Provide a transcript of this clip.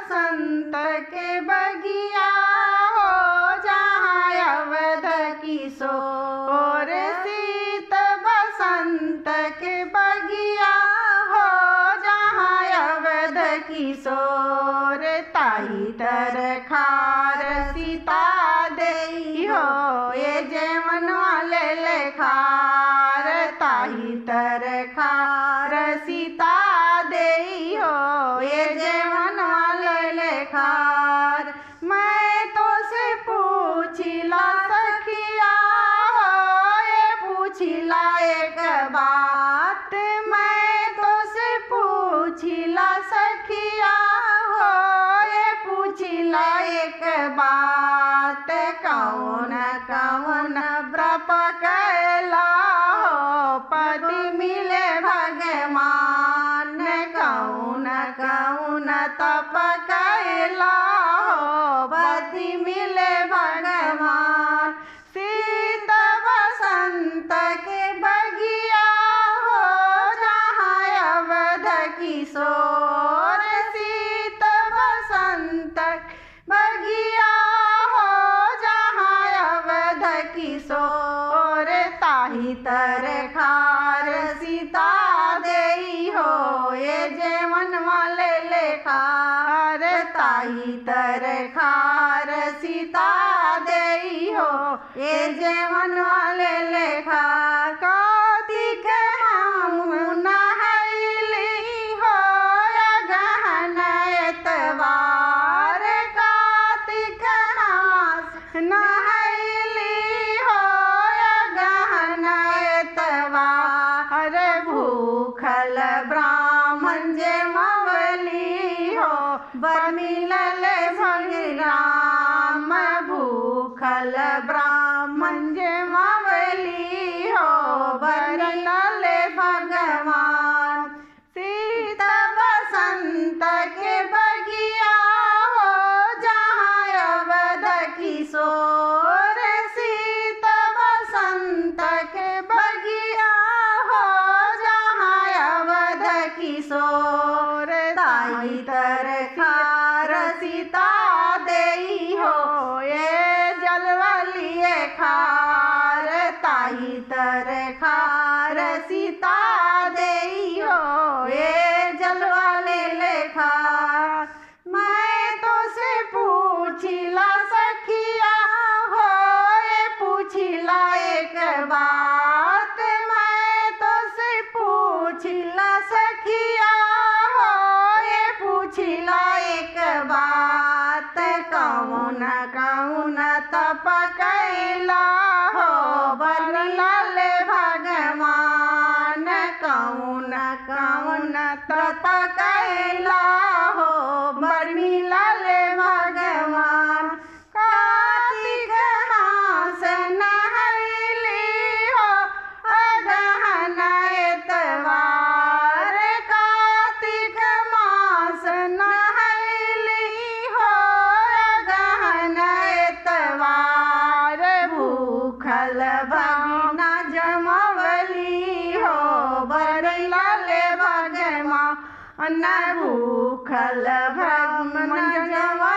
बसंत के बगिया हो जहाँ अवध किशोर। शीत बसंत के बगिया हो जहाँ अवध किशोर। ताही तर खार सीता देई हो ये जे मनवा ले ले खार। ताही तर खार सीता देई हो ये जे मनवा ले ले खार। मैं तो से पूछिला सखिया हो ये पूछिला एक बात। मैं तो से पूछिला सखिया हो ये पूछिला एक बात। कौन कौन व्रत कैला हो पति मिले भगवान। कौन कौन तप कैला हो पति मिले भगवान। शीत बसंत के बगिया हो जहाँ अवध किशोर। शीत बसंत बगिया हो जहाँ अवध किशोर। ताही तर खार सीता देई हो ये जे मनवा ले ले खार। ताही तर खार सीता देई हो ये जे मनवा ले ले खार। कार्तिक मामू नहैली हो या गहन एतवार। कार्तिक मास नहैली हो या गहन एतवार। भूखल ब्राह्मण जे मवली हो बर मिलल भगराम। भूखल ब्राह्मण जे मवली हो बर मिलल भगवान। शीत बसंत के बगिया हो जहाँ अवध किशोर। शीत बसंत के बगिया हो जहाँ अवध किशोर। ताही तर खार सीता देई हो ये जलवलिए खार। ताही तर खार सीता देई हो ये जलवा ले ले खार। मैं तो से पूछिला सखिया हो ये पूछिला एक बात। मैं तो से पूछिला सखिया हो ये पूछिला एक बात। कौन कौन तप कैला हो बर मिलल भगवान। कौन कौन तप कैला हो बर मिलल भगवान। कार्तिक मास नहैली हो अगहन एतवार। कार्तिक मास नहैली हो अगहन एतवार। भूखल भगिना जमवली हो बर मिलल भगवान। भूखल भगिना जमवली